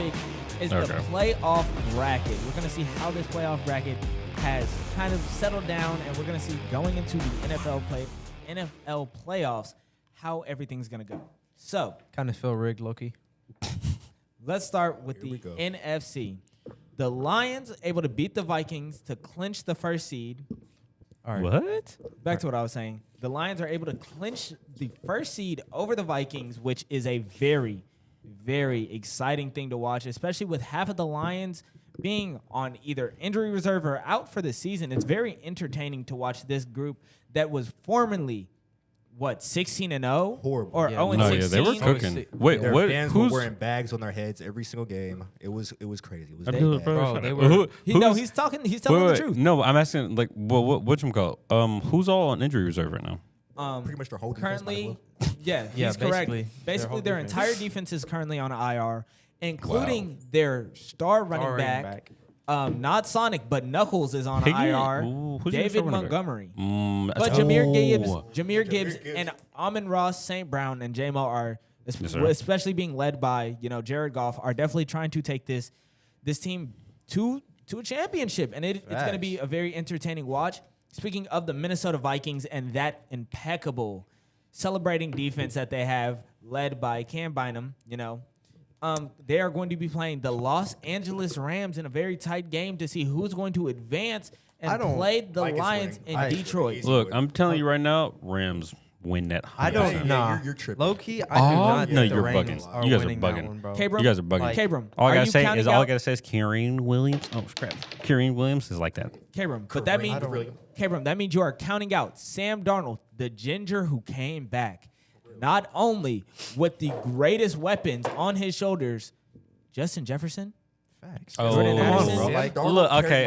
topic is the playoff bracket. We're going to see how this playoff bracket has kind of settled down, and we're going to see going into the NFL playoffs how everything's going to go. So, kind of feel rigged, Loki. Let's start with the NFC. The Lions able to beat the Vikings to clinch the first seed. All right. What? Back to what I was saying. The Lions are able to clinch the first seed over the Vikings, which is a very, very exciting thing to watch, especially with half of the Lions being on either injury reserve or out for the season. It's very entertaining to watch this group that was formerly 16-0? Horrible. Or 0-16? No, yeah, they were cooking. Wait, Their what? fans were wearing bags on their heads every single game. It was crazy. It was Abdeal, bad. They were. He's telling the truth. No, I'm asking, like, what's him called? Who's all on injury reserve right now? Pretty much their whole currently, defense. he's correct. Basically, their defense. entire defense is currently on IR, including their star running back. Not Sonic, but Knuckles is on IR. Who's your David star running back? Montgomery. But Jameer Gibbs, and Amon-Ra, St. Brown, and J-Mo are, especially being led by Jared Goff, are definitely trying to take this team to a championship, and it's going to be a very entertaining watch. Speaking of the Minnesota Vikings and that impeccable celebrating defense that they have, led by Cam Bynum, they are going to be playing the Los Angeles Rams in a very tight game to see who's going to advance and play the Lions in Detroit. Look, I'm telling you right now, Rams win that. 100%. I don't know. You're tripping. Low-key, I do not think no, the you're Rams bugging. are You guys are winning that bugging. one, bro. Kabram, You guys are bugging. Kabram, All I are gotta you say counting is Kieran Williams. Oh crap, Kieran Williams is like that. Kabram, but that means Kabram, that means you are counting out Sam Darnold, the ginger who came back, not only with the greatest weapons on his shoulders, Justin Jefferson. Facts. Oh, Jordan Addison. bro. Like, look, okay.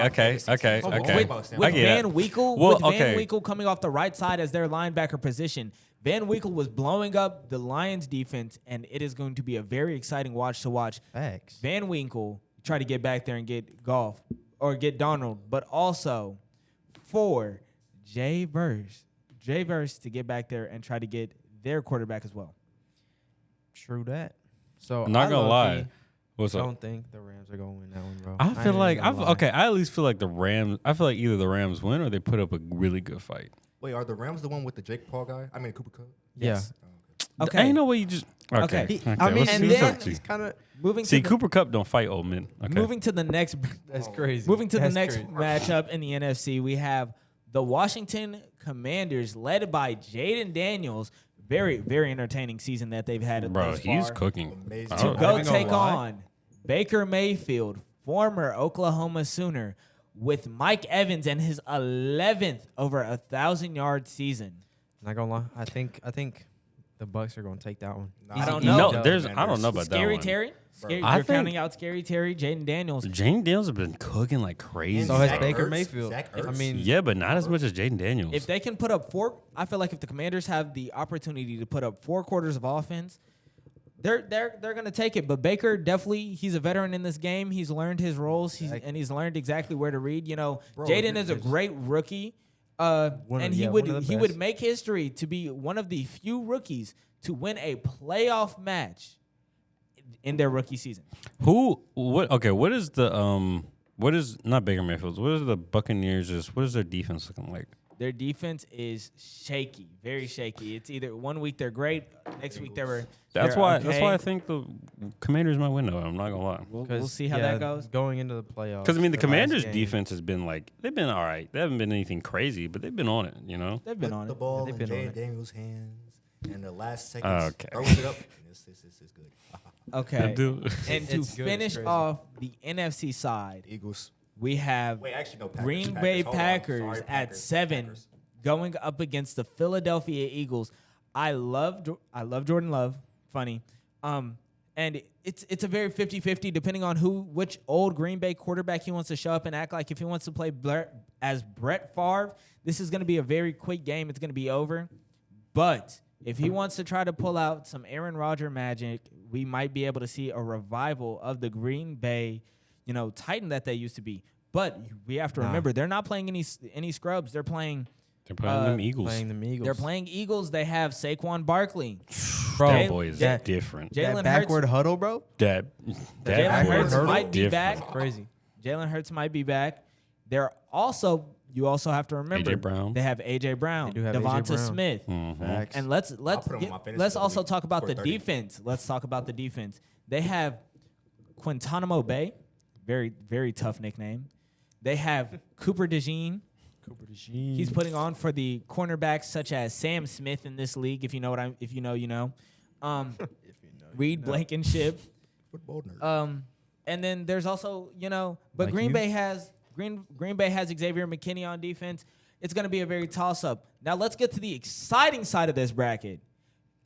With Van Winkle coming off the right side as their linebacker position. Van Winkle was blowing up the Lions defense, and it is going to be a very exciting watch to watch. Facts. Van Winkle try to get back there and get Goff or get Donald, but also for Jay Verse to get back there and try to get their quarterback as well. True that. So I'm not gonna lie. What's I up? don't think the Rams are gonna win that one, bro. I feel like I I at least feel like the Rams. I feel like either the Rams win or they put up a really good fight. Wait, are the Rams the one with the Jake Paul guy? I mean, Cooper Cup? Yes. Oh, Okay. Ain't no way you just. Okay. Okay. I mean, and he's then kind of moving See, to Cooper Cup don't fight old men. Okay. moving to the next that's crazy. Moving to the That's next crazy. matchup in the NFC, we have the Washington Commanders led by Jayden Daniels. Very, very entertaining season that they've had. Bro, thus he's far. cooking. Amazing. To Oh, go ain't gonna take lie. on Baker Mayfield, former Oklahoma Sooner, with Mike Evans and his 11th over 1,000-yard season. Not gonna lie. I think the Bucks are gonna take that one. Nah, I don't easy know. No, dub, I don't know about Scary that one. Terry? Bro. I You're think- counting out Scary Terry, Jayden Daniels. Jayden Daniels have been cooking like crazy. So has Zach Baker Ertz? Mayfield. Zach I Ertz? mean, Yeah, but not as much as Jayden Daniels. If they can put up I feel like if the Commanders have the opportunity to put up 4 quarters of offense, they're gonna take it. But Baker definitely, he's a veteran in this game. He's learned his roles. He's learned exactly where to read. Jayden is a great rookie, and he would make history to be one of the few rookies to win a playoff match in their rookie season. What is the what is not Baker Mayfield? What is the Buccaneers? What is their defense looking like? Their defense is shaky, very shaky. It's either one week they're great, next week they're That's why okay. I think the Commanders might win though. I'm not gonna lie. We'll see how that goes. Going into the playoffs. Because I mean the last Commanders' game. defense has been they've been all right. They haven't been anything crazy, but they've been on it. They've been Put on the it. ball They've in been on Jay it. Daniels' hands, and the last seconds Okay. throws it up. This is good. Okay. Dude. And to It's good, finish it's crazy. off the NFC side, Eagles. we have Wait, actually, no. Packers. Green Bay Hold on. Packers Sorry, at Packers. 7 Packers. going up against the Philadelphia Eagles. I love Jordan Love. Funny. And it's a very 50-50 depending on which old Green Bay quarterback he wants to show up and act like. If he wants to play as Brett Favre, this is going to be a very quick game. It's going to be over. But if he wants to try to pull out some Aaron Rodgers magic, we might be able to see a revival of the Green Bay, Titan that they used to be. But we have to remember they're not playing any scrubs. They're playing They're playing them Eagles. Playing them Eagles. They're playing Eagles. They have Saquon Barkley. Bro, that boy is that- different. Jalen that backward Hurts, huddle, bro. That Jalen boy Hurts is might be different. back. Crazy. Jalen Hurts might be back. You also have to remember A.J. Brown. they have AJ Brown, They do have A.J. Devonta Brown. Smith. Facts. And let's put him on my fantasy let's for the also week. talk about Score the 30. defense. Let's talk about the defense. They have Quintanamo Bay, very very tough nickname. They have Cooper DeJean. He's putting on for the cornerbacks such as Sam Smith in this league. If you know what I'm, if you know, you know. Reed Blankenship. Football nerd. And then there's also, but Like Green you? Bay has Xavier McKinney on defense. It's going to be a very toss-up. Now let's get to the exciting side of this bracket.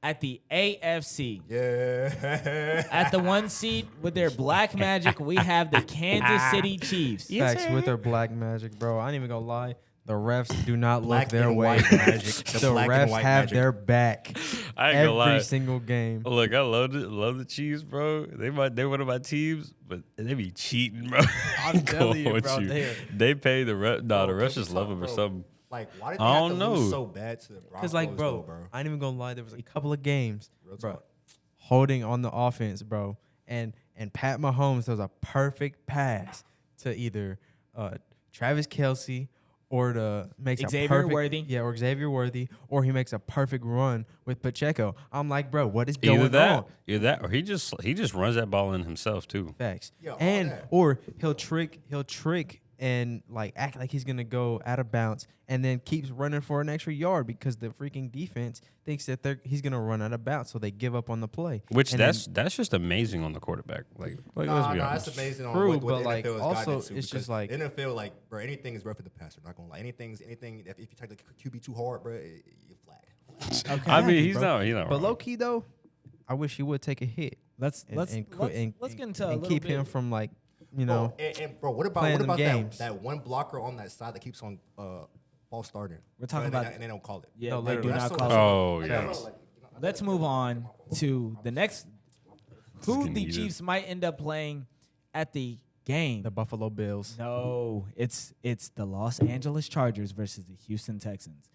At the AFC, Yeah. at the 1 seed with their black magic, we have the Kansas City Chiefs. Facts with their black magic, bro. I ain't even gonna lie. The refs do not Black look their and way. white magic. The black and refs white have magic. their back I ain't gonna lie. every single game. Look, I love the Chiefs, bro. They one of my teams, but they be cheating, bro. I'm telling you, With bro, they pay the ref. Nah, the Bro, refs just love him or bro, something. Like, why did they I have don't to know. lose so bad to the Broncos? Cause like, though, bro, I ain't even gonna lie. There was a couple of games, Real bro, talk. holding on the offense, bro, and Pat Mahomes does a perfect pass to either Travis Kelce or to makes Xavier a perfect, Worthy. yeah, or Xavier Worthy, or he makes a perfect run with Pacheco. I'm like, bro, what is going on? Either that, or he just runs that ball in himself too. Facts. Yeah, all and that. or he'll trick and like act like he's gonna go out of bounds and then keeps running for an extra yard because the freaking defense thinks that he's gonna run out of bounds, so they give up on the play. Which And that's just amazing on the quarterback. Like let's be Nah, that's honest. amazing on True, what but, the like, NFL has also, gotten into it's just because like- the NFL, like, bro, anything is rough for the passer. Not gonna lie, anything. If you take the QB too hard, bro, you're flagged. Okay. I mean, he's bro. not But wrong. low key though, I wish he would take a hit Let's and, let's and, let's, and, let's get into a and little keep bit. him from like Bro, know. and bro, what playing about them games. that one blocker on that side that keeps on false starting? We're talking and about- and they don't call it. Yeah, No, they do literally. not That's call so- it. Oh Like, yeah. I don't know, like, Let's move on to the next. Who getting the heated. Chiefs might end up playing at the game? The Buffalo Bills. No, it's the Los Angeles Chargers versus the Houston Texans.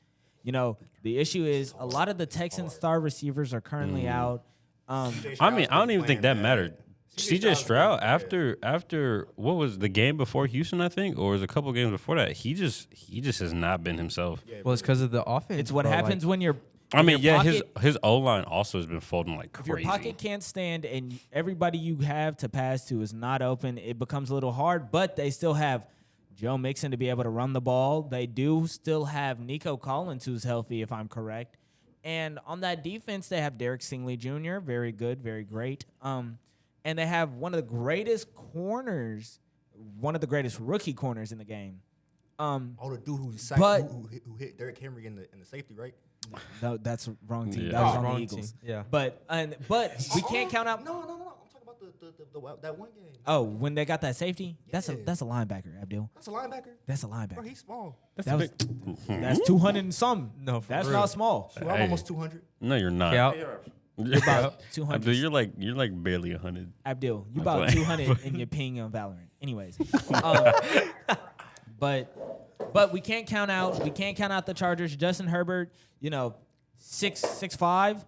The issue is a lot of the Texans star receivers are currently out. I mean, I don't even think that mattered. CJ Stroud after what was the game before Houston, I think, or was a couple games before that, he just has not been himself. Well, it's because of the offense. It's what bro. happens Like, when you're. I mean, your yeah, pocket- his O line also has been folding like If your crazy. pocket can't stand and everybody you have to pass to is not open, it becomes a little hard. But they still have Joe Mixon to be able to run the ball. They do still have Nico Collins, who's healthy, if I'm correct. And on that defense, they have Derek Stingley Jr., very good, very great. And they have one of the greatest corners, one of the greatest rookie corners in the game. Oh, the dude who hit Derrick Henry in the safety, right? No, that's the wrong team. Yeah. That was Oh, on the wrong Eagles. team. Yeah. But we can't count out. No. I'm talking about that one game. Oh, when they got that safety, that's a Yeah. linebacker, Abdeal. That's a linebacker. That's a Bro, linebacker. he's small. That was, that's 200 and some. No, for that's real. not small. Dude, I'm Hey. almost 200. No, you're not. Yeah. You're about 200. Abdul, you're like barely 100. Abdul, you I'm about playing. 200 in your ping on Valorant. Anyways, but we can't count out the Chargers. Justin Herbert, 6'5",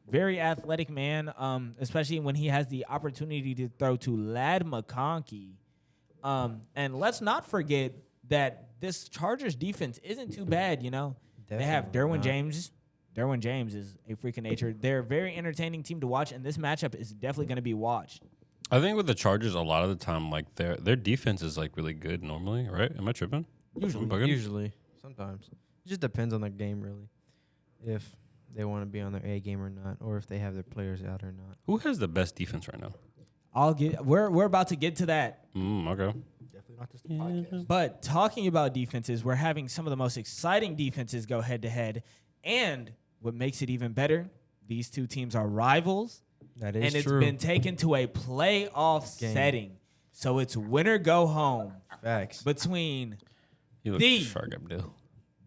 very athletic man. Especially when he has the opportunity to throw to Ladd McConkey. And let's not forget that this Chargers defense isn't too bad. They have Definitely Derwin not. James. Derwin James is a freak of nature. They're a very entertaining team to watch, and this matchup is definitely going to be watched. I think with the Chargers, a lot of the time, like their defense is like really good normally, right? Am I tripping? Usually. I'm bugging? Usually, sometimes it just depends on the game, really. If they want to be on their A game or not, or if they have their players out or not. Who has the best defense right now? We're about to get to that. Okay. Definitely not this podcast. But talking about defenses, we're having some of the most exciting defenses go head to head. And what makes it even better, these two teams are rivals. That is And it's true. been taken to a playoff Game. setting. So it's winner go home Facts. between You look The- shark, Abdul.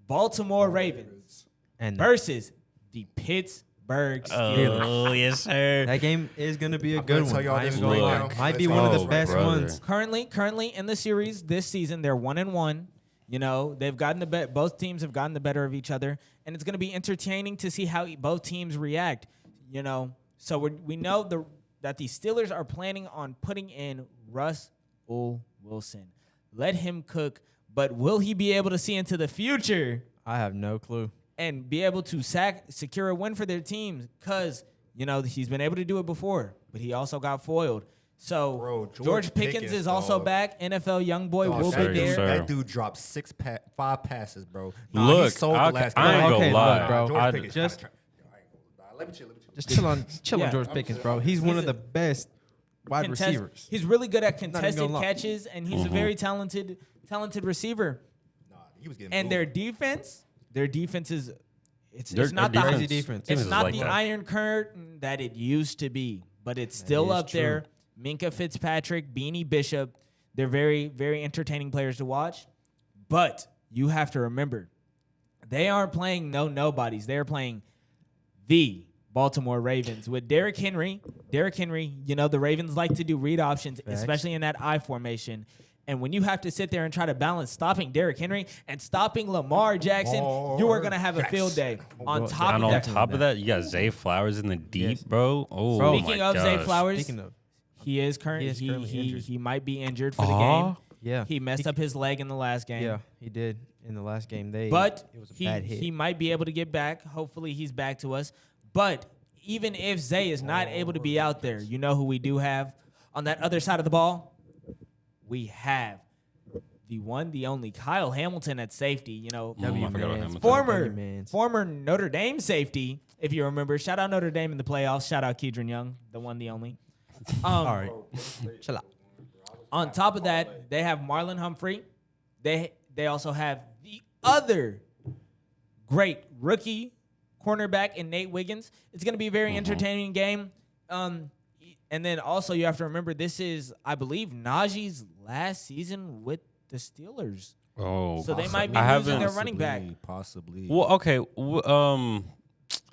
Baltimore Ravens And versus the Pittsburgh Steelers. Oh, yes, sir. that game is going to be a I'm good gonna one. tell y'all I ain't this even gonna right lie. now. Might be Oh, one of the Oh, best brother. ones. Currently in the series this season, they're 1-1. They've gotten both teams have gotten the better of each other, and it's going to be entertaining to see how both teams react. So we know that the Steelers are planning on putting in Russell Wilson. Let him cook, but will he be able to see into the future? I have no clue. And be able to secure a win for their teams because, he's been able to do it before, but he also got foiled. So Bro, George Pickens is also back. NFL young boy will be there. That dude dropped 5 passes, bro. Look, he sold the last I ain't game. gonna lie, bro. George Pickens, just- let me chill. Just chill on Yeah. George Pickens, bro. He's one of the best wide receivers. He's really good at even contested gonna lie. catches, and he's a very talented receiver. Nah, he was getting And booed. their defense is it's Their not defense- the Crazy defense. It's defense is not like the that. Iron Curtain that it used to be, but it's still is up true. there. Minka Fitzpatrick, Beanie Bishop, they're very, very entertaining players to watch. But you have to remember, they aren't playing nobodies. They're playing the Baltimore Ravens with Derrick Henry. The Ravens like to do read options, Facts. especially in that I formation. And when you have to sit there and try to balance stopping Derrick Henry and stopping Lamar Jackson, you are going to have a field day. On top And of on that, top of that, you got Zay Flowers in the deep, Yes. bro. Oh, Bro. my speaking of gosh. Zay Flowers, Speaking of, he is currently injured. he might be injured for the game. yeah, He messed up his leg in the last game. Yeah, he did in the last game. But it was a bad hit. he might be able to get back. Hopefully he's back to us. But even if Zay is not able to be out there, you know who we do have on that other side of the ball? We have the one, the only Kyle Hamilton at safety. I forgot about Hamilton. Former Notre Dame safety, if you remember. Shout out Notre Dame in the playoffs. Shout out Kedron Young, the one, the only. All right, chill out. On top of that, they have Marlon Humphrey. They also have the other great rookie cornerback in Nate Wiggins. It's going to be a very entertaining game. And then also you have to remember this is, I believe, Najee's last season with the Steelers. Oh, So they might be I losing haven't- their running back. Possibly. Well, okay.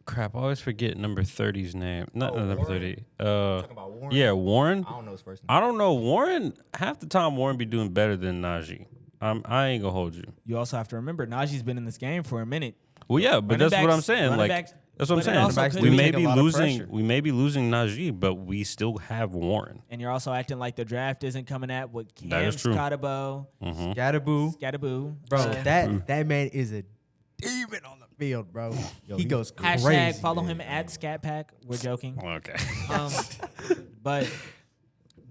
Crap, I always forget number 30's name. Not number Warren? 30. Talking about Warren? Yeah, Warren. I don't know his first name. I don't know. Warren, half the time, Warren be doing better than Najee. I ain't gonna hold you. You also have to remember Najee's been in this game for a minute. Well, yeah, but Running that's what I'm backs- saying. running Like, backs- that's what I'm but it also saying. could We be- may take a be lot of losing. pressure. We may be losing Najee, but we still have Warren. And you're also acting like the draft isn't coming at with Cam That is true. Scottaboo, Scatterboo, bro. bro. That man is a demon on the field, bro. He goes crazy. Hashtag follow him at ScatPack. We're joking. Okay. But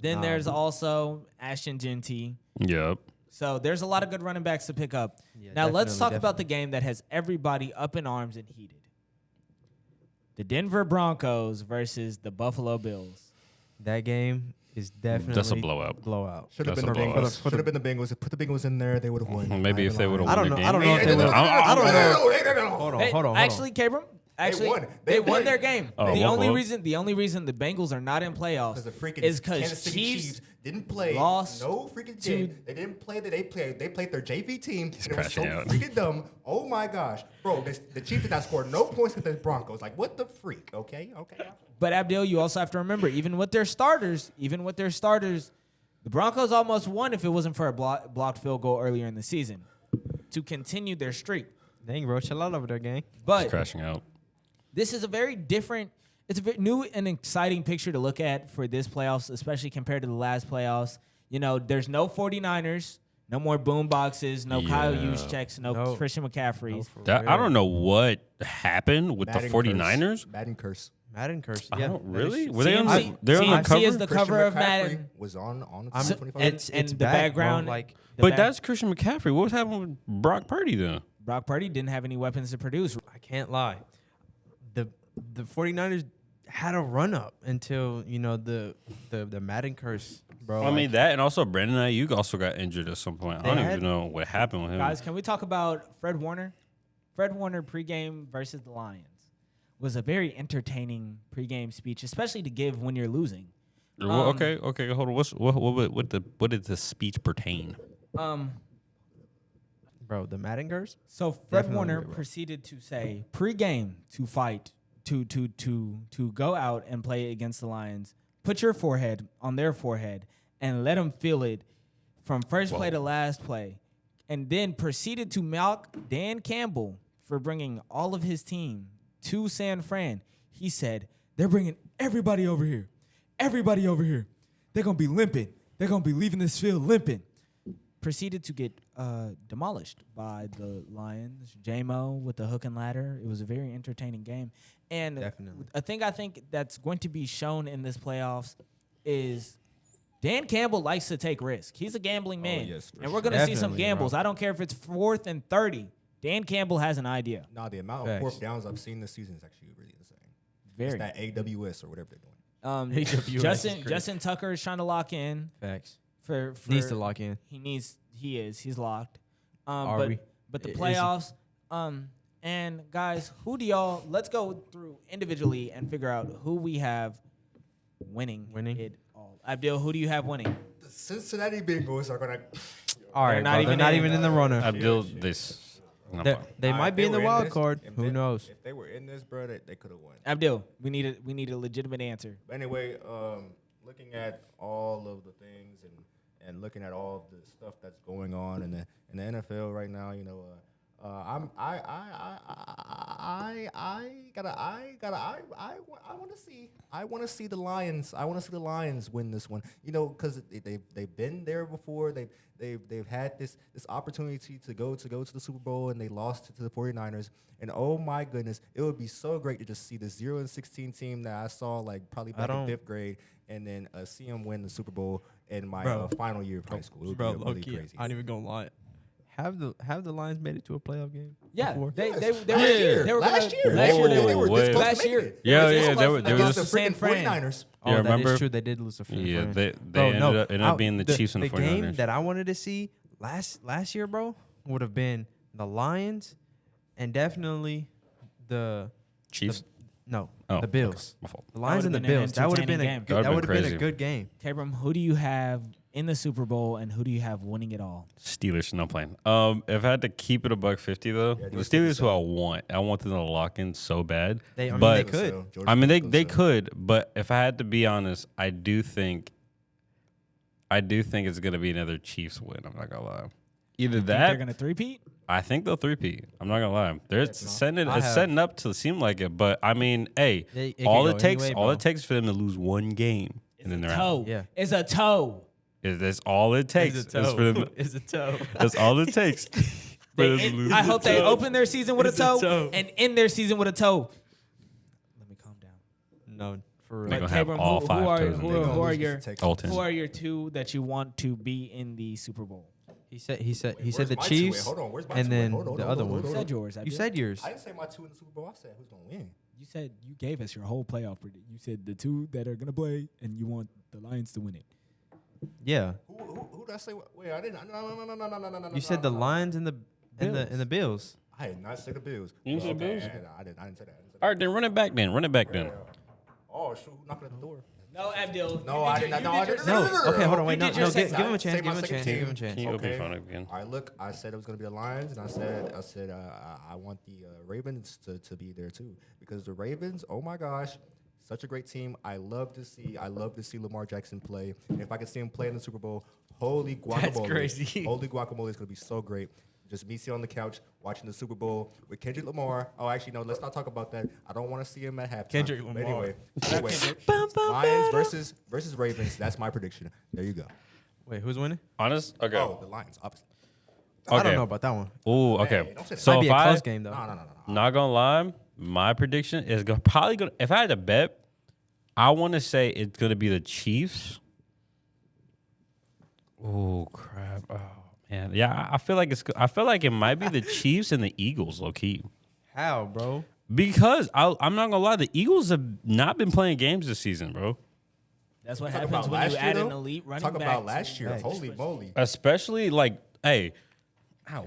then there's also Ashton Genty. Yep. So there's a lot of good running backs to pick up. Yeah, Now let's talk definitely, about the game that has everybody up in arms and heated. The Denver Broncos versus the Buffalo Bills. That game is definitely That's a blowout. Blowout. Should have That's been the a blowout. Bengals. Should have been the Bengals. Put the Bengals in there, they would have won. Maybe if they would have I won don't the know. game. I don't know if they would. I don't know. Hold Hold on. Actually, Kabram, won. they They won won. their game. Oh, the Buffalo? only reason the Bengals are not in playoffs Because the freaking is Kansas because City Chiefs didn't play lost no freaking to- game. They didn't play that. They played their JV team. And it was so crashing out. freaking dumb. Oh my gosh, bro! The Chiefs did not score no points against the Broncos. Like what the freak? Okay. But Abdeal, you also have to remember, even with their starters, the Broncos almost won if it wasn't for a blocked field goal earlier in the season to continue their streak. Dang, bro, chill out over there, gang. But Crashing out. this is a very different, it's a very new and exciting picture to look at for this playoffs, especially compared to the last playoffs. You know, there's no 49ers, no more boom boxes, no Kyle Yeah. Juszczyks, no Christian McCaffreys. I don't know what happened with the 49ers. Madden curse. Madden curse. I Yeah, don't that is really. true. Were they on TMZ the? They're on the TMZ cover. is the cover of Madden. was on the I'm- 2025. and it's the back, background, bro, like, But that's Christian McCaffrey. What was happening with Brock Purdy then? Brock Purdy didn't have any weapons to produce. I can't lie. The 49ers had a run up until, the Madden curse, bro. I mean that, and also Brandon Ayuk also got injured at some point. I don't even know what happened with him. Guys, can we talk about Fred Warner? Fred Warner pregame versus the Lions was a very entertaining pregame speech, especially to give when you're losing. Well, okay, hold on. What did the speech pertain? Bro, the Madden curse? So Fred Definitely, Warner bro. proceeded to say pregame to fight to go out and play against the Lions. Put your forehead on their forehead and let them feel it from first play to last play. And then proceeded to mock Dan Campbell for bringing all of his team to San Fran. He said, They're bringing everybody over here. Everybody over here. They're going to be limping. They're going to be leaving this field limping. Proceeded to get demolished by the Lions. J-Mo with the hook and ladder. It was a very entertaining game. And Definitely. a thing I think that's going to be shown in this playoffs is Dan Campbell likes to take risks. He's a gambling man. yes, for and we're going to see some Definitely, gambles. bro. I don't care if it's 4th and 30. Dan Campbell has an idea. Nah, the amount of Facts. fourth downs I've seen this season is actually really insane. Very. It's that AWS or whatever they're doing. AWS is crazy. Justin Tucker is trying to lock in. Facts. For Needs to lock in. He's locked. Are but we? but the Is he? playoffs, and guys, let's go through individually and figure out who we have winning it all. Abdeal, who do you have winning? The Cincinnati Bengals are gonna. All right, not they're not even even in the runner. Abdeal, this. They might be in the wild card. Who knows? If they were in this, bro, they could have won. Abdeal, we need a legitimate answer. But anyway, looking at all of the things and looking at all of the stuff that's going on in the NFL right now, you know, I want to see the Lions. I want to see the Lions win this one. You know, because they've been there before. They've had this opportunity to go to the Super Bowl, and they lost to the 49ers. And oh my goodness, it would be so great to just see the 0-16 team that I saw like probably back in 5th grade, and then see them win the Super Bowl in my final year of high school. It would be really crazy. I ain't even gonna lie. Have the Lions made it to a playoff game? Yeah, before? they were Last year. Last year They were this close last to year. making it. Yeah, They yeah, was they were against just the San Fran. 49ers. Oh, Yeah, that remember? is true. They did lose to Fran. Yeah, they Bro, ended up being the Chiefs and the 49ers. The game that I wanted to see last year, bro, would have been the Lions and definitely the Chiefs? the Bills. My fault. The Lions and the would've been an Bills. That would have been entertaining a game. good, that would have been crazy. a good game. Kabram, who do you have in the Super Bowl, and who do you have winning it all? Steelers, no playing. If I had to keep it $150 though, the Steelers who I want them to lock in so bad. They but could. They could, but if I had to be honest, I do think it's gonna be another Chiefs win. I'm not gonna lie. Either Think they're that, gonna three-peat? I think they'll three-peat. I'm not gonna lie. They're setting I it's have- setting up to seem like it, but I mean, hey, It can all go it takes any way, all bro. it takes for them to lose one game, and then they're out. Toe. Yeah. It's a toe. That's all it takes. It's Is for them. It's a toe. That's all it takes. for them to lose. I hope they open their season with a It's a toe, toe. and end their season with a toe. Let me calm down. No, for They real. gonna have Kabram, all who five are- toes in who there. are- who are your- All 10. Who are your two that you want to be in the Super Bowl? He said the where's my two? Chiefs Hold on, where's my and two? then Hold on, the hold other on, one. hold You on. said yours. You Abdeal. said yours. I didn't say my 2 in the Super Bowl. I said who's gonna win. You said you gave us your whole playoff prediction. You said the two that are gonna play, and you want the Lions to win it. Yeah. Who did I say? Wait, I didn't. No. You said the Lions and the Bills. I did not say the Bills. You said Bills? I didn't say that. All right, then run it back. Then. Oh shoot! Who knocked at the door? No, Abdeal. No, I did not. No, I didn't. No. Okay, hold on. Wait. You No. did your No. Give second. him a chance. Say Give my him a second chance. team. Give him a chance. Can you open Okay. your phone up again? All right, look, I said it was going to be the Lions, and I said I want the Ravens to be there too, because the Ravens, oh my gosh, such a great team. I love to see Lamar Jackson play. And if I could see him play in the Super Bowl, holy guacamole! That's crazy. Holy guacamole is going to be so great. Just me sitting on the couch watching the Super Bowl with Kendrick Lamar. Oh, actually, no, let's not talk about that. I don't want to see him at halftime. Kendrick But Lamar. Anyway, Lions versus Ravens. That's my prediction. There you go. Wait. Who's winning? Honest? Okay. Oh, the Lions, obviously. I don't Okay. know about that one. Ooh, Hey, okay. don't say that. So Might be if a I close game though. No. not gonna lie, my prediction is probably gonna. If I had to bet, I want to say it's gonna be the Chiefs. Oh crap! Oh man, yeah. I feel like it might be the Chiefs and the Eagles, low key. How, bro? Because I'm not gonna lie, the Eagles have not been playing games this season, bro. That's what Talk happens about when last you year, add an though? elite running Talk back. about last year. Facts. Holy moly. Especially like, hey, ow,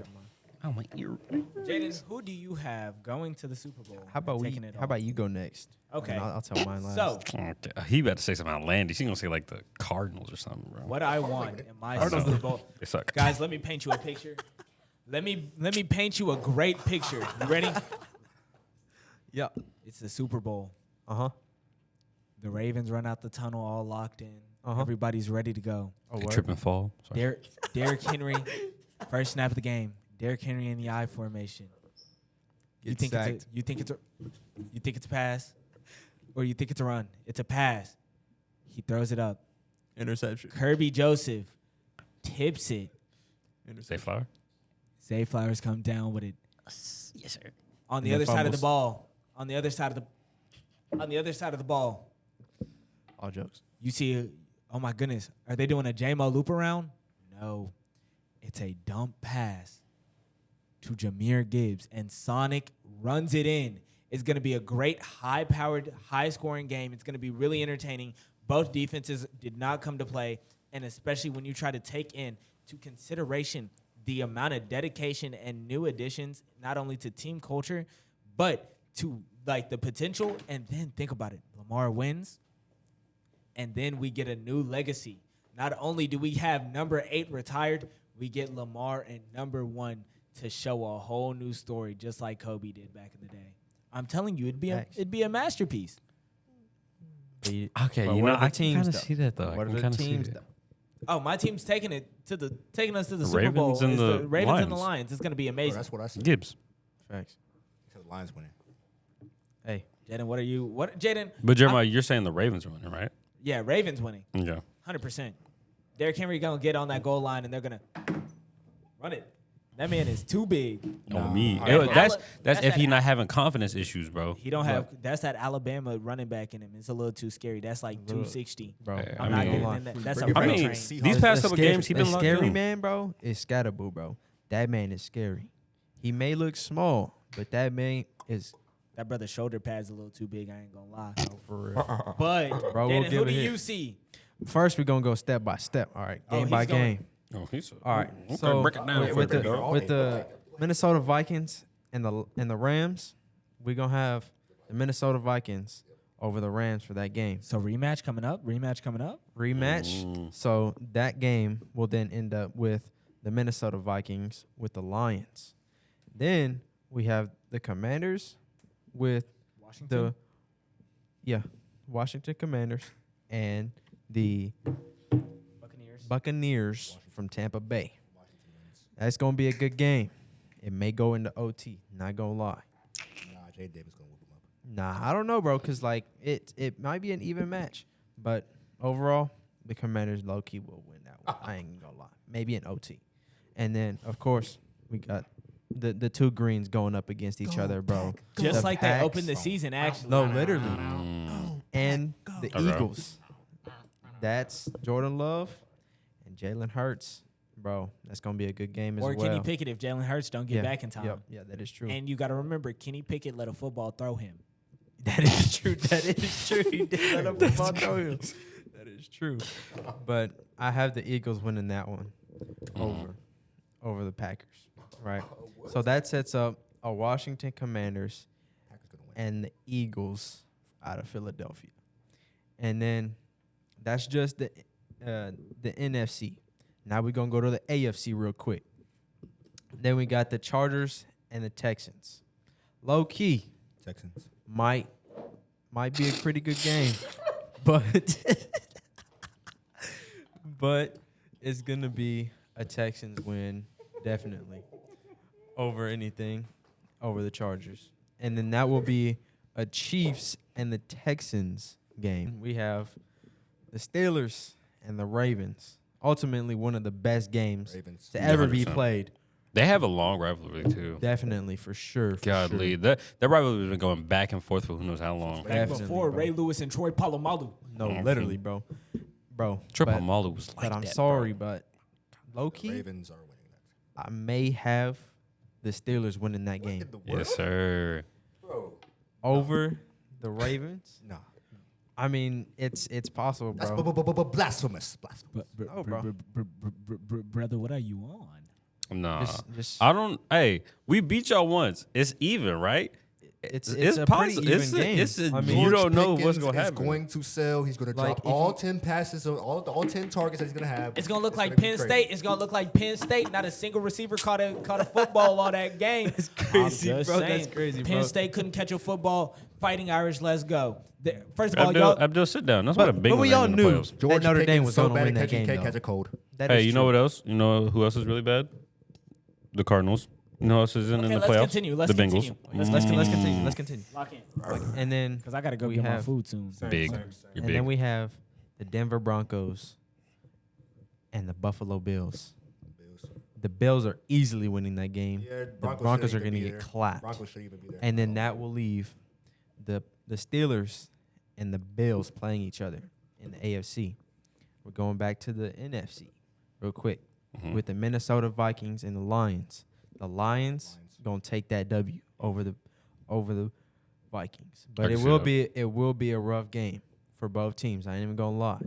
my ear. Jayden, who do you have going to the Super Bowl? How about taking it How all? about you go next? Okay. And I'll tell mine last. So, Okay. He about to say something outlandish. He's gonna say like the Cardinals or something, bro. what I want in my Cardinals. Super Bowl, They suck. guys, let me paint you a picture. Let me paint you a great picture. You ready? Yeah. It's the Super Bowl. Uh-huh. The Ravens run out the tunnel all locked in. Uh-huh. Everybody's ready to go. Oh, They word? trip and fall. Sorry. Derrick Henry, first snap of the game. Derrick Henry in the I formation. You think it's a pass? or you think it's a run. It's a pass. He throws it up. Interception. Kirby Joseph tips it. Say flower. Zay Flowers come down with it. Yes, sir. On the And other then side of the fumbles. ball. On the other side of the ball. All jokes. You see, oh my goodness, are they doing a J-Mo loop around? No. It's a dump pass to Jahmyr Gibbs, and Sonic runs it in. It's going to be a great, high-powered, high-scoring game. It's going to be really entertaining. Both defenses did not come to play, and especially when you try to take into consideration the amount of dedication and new additions, not only to team culture, but to like the potential. And then think about it. Lamar wins, and then we get a new legacy. Not only do we have number 8 retired, we get Lamar and number 1 to show a whole new story, just like Kobe did back in the day. I'm telling you, it'd be a masterpiece. Okay, But you what know, are the I can teams, kind of though? see that though. What I are can the kind of see teams, that. though? Oh, my team's taking us to the Super Ravens Bowl. and It's the Ravens and the Lions. Lions. It's gonna be Oh, amazing. that's what I said. Gibbs. Facts. The Lions winning. Hey, Jaden, what are you? What Jaden? But Jeremiah, you're saying the Ravens are winning, right? Yeah, Ravens winning, Yeah. 100%. Derrick Henry gonna get on that goal line and they're gonna run it. That man is too big. On me. Alright. That's That's if that he's not having confidence issues, bro. He don't have. That's that Alabama running back in him. It's a little too scary. That's like 260. bro. Yeah, I'm I not mean- getting in that. That's a Bring it I back freight mean, train. Seahawks. these past The couple scary- games he the been locked scary in. man, bro, is Scatterboo, bro. That man is scary. He may look small, but that man is That brother's shoulder pad's a little too big. I ain't gonna lie. for real. But Bro, we'll Jaden, give who it do here. you see? First, we're gonna go step by step. All right, Oh, game he's by going- game. Oh, he's All right. okay, So break it down with for the me. with the Minnesota Vikings and the Rams, we're gonna have the Minnesota Vikings over the Rams for that game. So rematch coming up. Rematch. So that game will then end up with the Minnesota Vikings with the Lions. Then we have the Commanders with Washington. Washington Commanders and the Buccaneers from Tampa Bay. That's gonna be a good game. It may go into OT. Not gonna lie. Nah, Jay Davis gonna whoop him up. Nah, I don't know, bro, because like it might be an even match, but overall, the Commanders low key will win that one. I ain't gonna lie. Maybe an OT, and then of course we got the two greens going up against each other, bro. Just The like Packs- they opened the season, actually. No, literally, and the Okay. Eagles. That's Jordan Love and Jalen Hurts, bro. That's gonna be a good game as Or well. Kenny Pickett if Jalen Hurts don't get back in time. Yep, yeah, that is true. And you got to remember, Kenny Pickett let a football throw him. That is true. That is true. He did let a football throw him. That is true. But I have the Eagles winning that one over the Packers. Right. So that sets up a Washington Commanders Packers gonna win. and the Eagles out of Philadelphia. And then that's just the NFC. Now we're gonna go to the AFC real quick. Then we got the Chargers and the Texans. Low key. Texans. Might be a pretty good game, but it's gonna be a Texans win definitely over anything over the Chargers, and then that will be a Chiefs and the Texans game. We have the Steelers and the Ravens. Ultimately, one of the best games Ravens. to ever be 100%. played. They have a long rivalry too. Definitely, for sure. For Godly, sure. that rivalry has been going back and forth for who knows how long. Back Definitely, before bro. Ray Lewis and Troy Polamalu. No, Mhm. literally, bro. Triple but- Malu was like But I'm that, sorry, bro. but low key, Ravens are winning that. I may have the Steelers winning that What game in the world? Yes, sir. Bro. over the Ravens. Nah. I mean, it's possible, That's bro. blasphemous. Blasphemous. Oh, bro. Brother, what are you on? Nah, Just- I don't. Hey, we beat y'all once. It's even, right? It's it's a pretty possible. even It's a- game. it's a- I mean, you don't know Pickens what's gonna is happen. going to sell. He's going to Like, drop if all you- 10 passes, all 10 targets that he's going to have. It's gonna look like gonna be Penn crazy. State. It's gonna look like Penn State. Not a single receiver caught a football all that game. That's crazy, bro. That's crazy, Penn bro. State couldn't catch a football. Fighting Irish, let's go. First of all, Abdeal, y'all. Abdeal, sit down. That's what a but big we all knew playoffs. George that Notre Dame Pickens was so going to bad win at that catching, game. can't though. catch a cold. That Hey, is you know true. what else? You know who else is really bad? The Cardinals. No, this isn't in Okay, the let's playoffs. continue. Let's the Bengals. continue. Let's continue. Lock in. And then Because I got to go we get my have food soon. Big. Same. You're and big. then we have the Denver Broncos and the Buffalo Bills. Bills. The Bills are easily winning that game. Yeah, The Broncos are shouldn't going to even be get there. clapped. Broncos should even be there. And then that will leave the Steelers and the Bills playing each other in the AFC. We're going back to the NFC real quick with the Minnesota Vikings and the Lions. The Lions going to take that W over the Vikings. I But can it see will be a rough game for both teams. I ain't even going to lie.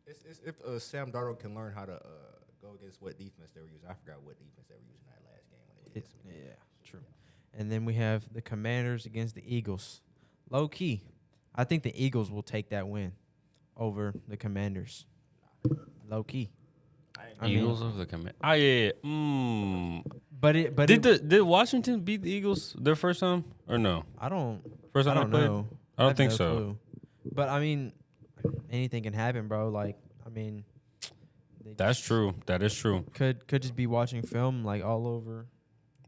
It's if Sam Darnold can learn how to go against what defense they were using. I forgot what defense they were using that last game. When they were Yeah, true. And then we have the Commanders against the Eagles. Low key, I think the Eagles will take that win over the Commanders. Low key. I mean- Eagles of the command. Oh yeah. But Did Washington beat the Eagles their first time or no? I don't First time I they don't played? know. I don't have think no so. clue. But I mean, anything can happen, bro. Like, I mean, they That's true. That is true. could just be watching film like all over.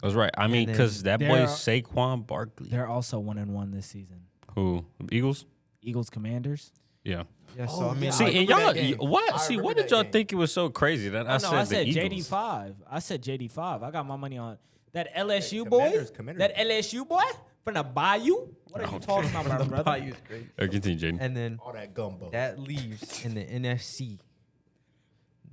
That's right. I mean, then because that boy they're- Saquon Barkley. They're also 1-1 this season. Who? Eagles? Eagles Commanders. Yeah. Yeah, so Oh, I mean, yeah. See, I and remember y'all, that game. what? I See, remember what did that y'all game. think it was so crazy that I I said said the Eagles? JD5. I said JD5. I got my money on that LSU Commanders- boy. Commanders. That LSU boy from the Bayou. What are you talking about, my brother? Bayou's crazy. Continue, Jayden. And then all that gumbo. that leaves in the NFC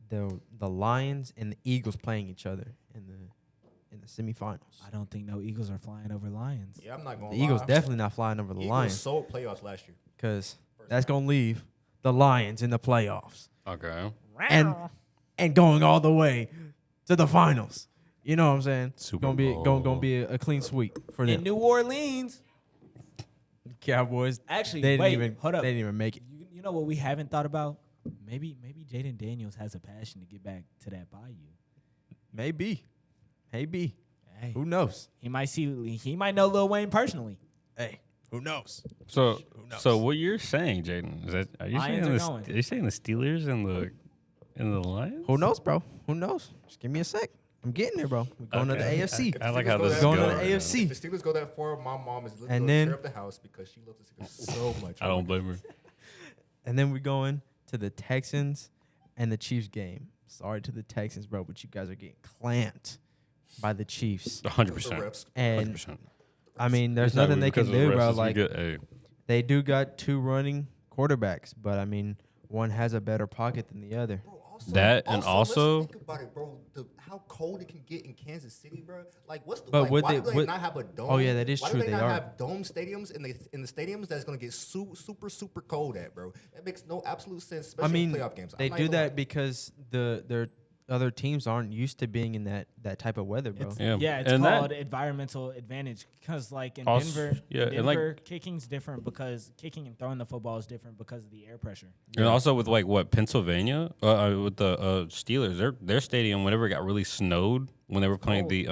the Lions and the Eagles playing each other in the semifinals. I don't think no Eagles are flying over Lions. Yeah, I'm not going The to lie. Eagles definitely not flying over the Eagles Lions sold playoffs last year. because that's gonna leave the Lions in the playoffs Okay. and going all the way to the finals. You know what I'm saying? Super gonna be Bowl. gonna be a clean sweep for In them. New Orleans. Cowboys. Actually, They wait, didn't even hold up. They didn't even make it. You know what we haven't thought about? Maybe Jayden Daniels has a passion to get back to that Bayou. Maybe. Hey, Who knows? he might know Lil Wayne personally. Hey, who knows? So, Who knows? so what you're saying, Jayden, is that are you Lions saying are the going. are you saying the Steelers and the Lions? Who knows, bro? Who knows? Just give me a sec. I'm getting there, bro. We're going to the Okay. AFC. I like how this is Going going. to the man. AFC. If the Steelers go that far, my mom is literally And going to then- tear up the house because she loves the Steelers so much. I don't blame her. And then we're going to the Texans and the Chiefs game. Sorry to the Texans, bro, but you guys are getting clamped by the Chiefs. 100%. Refs. And 100%. I mean, there's nothing they can do, bro. Like hey, they do got two running quarterbacks, but I mean, one has a better pocket than the other. Bro, That and also- let's think about it, bro. How cold it can get in Kansas City, bro. Like, what's the? But like, would why they- do they would- not have a dome? Oh, yeah, that is why true, do they they not are. have dome stadiums in the stadiums that's gonna get super cold at, bro? That makes no absolute sense. Especially I mean, in playoff games. they do that because their other teams aren't used to being in that type of weather, bro. Yeah. It's And called that- environmental advantage because, like in Also- Denver, yeah, and, like- kicking's different because kicking and throwing the football is different because of the air pressure. And also with like what Pennsylvania, with the Steelers, their stadium whenever it got really snowed when they were playing the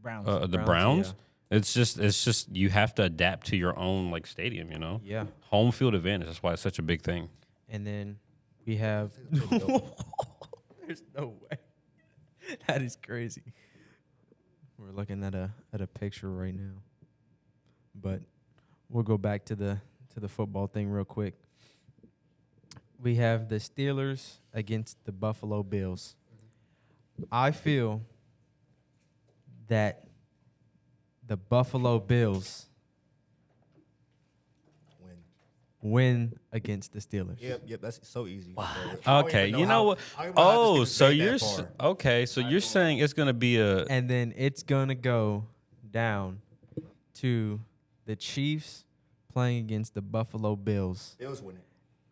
Browns. Browns, it's just you have to adapt to your own like stadium, you know. Yeah. Home field advantage. That's why it's such a big thing. And then we have. There's no way. That is crazy. We're looking at a picture right now, but we'll go back to the football thing real quick. We have the Steelers against the Buffalo Bills. I feel that the Buffalo Bills win against the Steelers. Yep, that's so easy. Wow. Okay, you know what? Oh, so you're okay. So you're saying it's gonna be a And then it's going to go down to the Chiefs playing against the Buffalo Bills. Bills winning.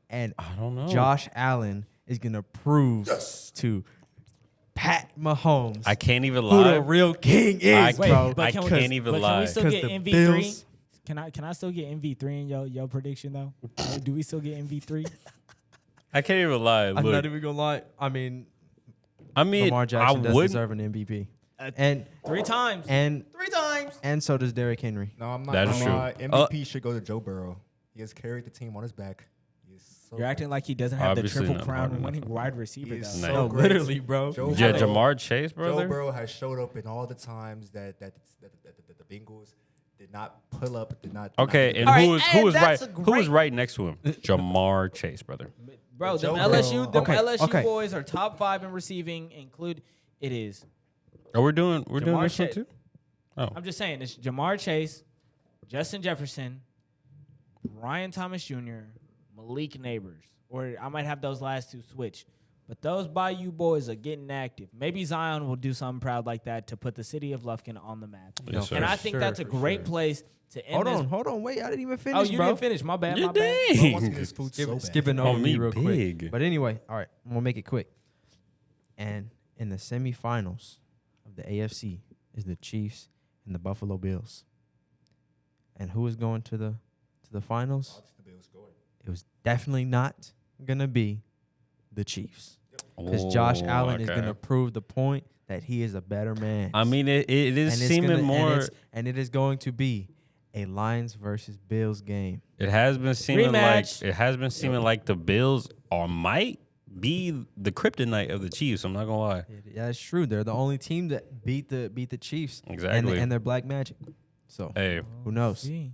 And I don't know. Josh Allen is going to prove to Pat Mahomes I can't even who the lie. real king is, I Wait, bro. but I can we- can't even But can lie. we still 'Cause get the MV3? Bills- Can I still get MV3 in your prediction though? Do we still get MV3? I can't even lie. I'm Look, not even going to lie. I mean, I mean, Lamar I Jackson does wouldn't. deserve an MVP. Uh, And 3 times. and 3 times. and so does Derrick Henry. No, I'm not. That is gonna true. lie. MVP should go to Joe Burrow. He has carried the team on his back. He has You're acting like he doesn't have Obviously the not triple hard crown enough. winning wide receiver. He is though. Nice. No, great. literally, bro. Joe Yeah, Burrow- Jamar Chase, Joe brother. Burrow has showed up in all the times that the Bengals did not pull up, did not. Okay, did and All who right, was and who was right? that's a Who was great- right next to him? Jamar Chase, brother. Bro, Joe them Burrow- LSU boys are top 5 in receiving. It is. Oh, we're doing Jamar this one Chase- too. Oh, I'm just saying, it's Jamar Chase, Justin Jefferson, Ryan Thomas Jr., Malik Neighbors. Or I might have those last two switch. But those Bayou boys are getting active. Maybe Zion will do something proud like that to put the city of Lufkin on the map. yes, sir. And I think that's a great place to end this. Hold on, wait, I didn't even finish, Oh, you bro. didn't finish. My bad, You my bad. Bro wants to get dang. his food so bad. Skipping Oh, over me me real big. quick. But anyway, all right, I'm gonna make it quick. And in the semifinals of the AFC is the Chiefs and the Buffalo Bills. And who is going to the finals? The Bills going. It was definitely not gonna be the Chiefs, because Josh Oh, Allen is okay. gonna prove the point that he is a better man. I mean, it is And it's seeming gonna- more. and it is going to be a Lions versus Bills game. It has been seeming Rematch. like the Bills might be the kryptonite of the Chiefs. I'm not gonna lie. That's true. They're the only team that beat the Chiefs. Exactly. And they're Black Magic. So Hey, who knows? See.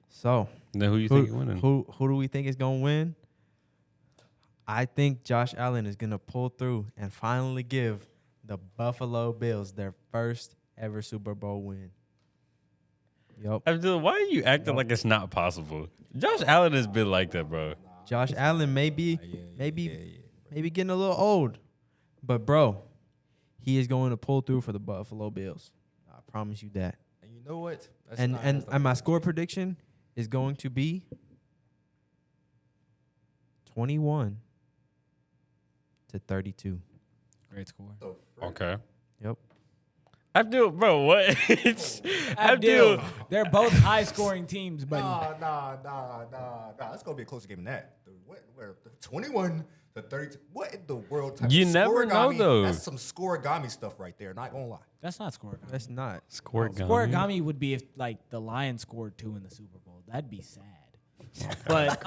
So then who you think winning? who do we think is gonna win? I think Josh Allen is gonna pull through and finally give the Buffalo Bills their first ever Super Bowl win. Yup. Abdeal, why are you acting like it's not possible? Josh Allen has been like that, bro. Josh Allen may be getting a little old, but bro, he is going to pull through for the Buffalo Bills. I promise you that. And you know what? That's And not- and that's not- and my score prediction is going to be 21-32. Great score. the frick? Okay. Yep. Abdeal, bro, what? Abdeal. They're both high-scoring teams, but Nah. That's gonna be a closer game than that. Where 21 to 32. What in the world? Type You of never know, scoregami? though. That's some scoregami stuff right there. Not gonna lie. that's not scoregami. That's not. Scoregami would be if like the Lions scored 2 in the Super Bowl. That'd be sad. But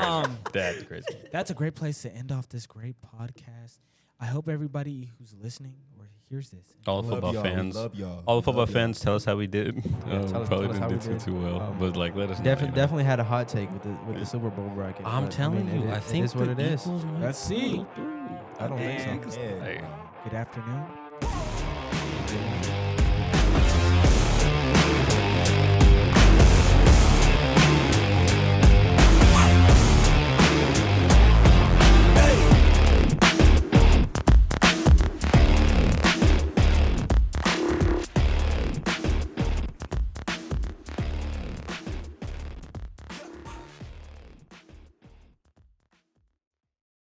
That's crazy. that's a great place to end off this great podcast. I hope everybody who's listening or hears this. All the Love football y'all. fans. Love y'all. All the football Love y'all. fans, tell us how we did. tell us Probably how we didn't do did. too well, but like, let us know. you know. Definitely had a hot take with the Super Bowl bracket. I'm but, telling I mean, you, it I is- think it is what the it is. Eagles might Let's see. pull through. I don't think so. Yeah. Hey. Good afternoon.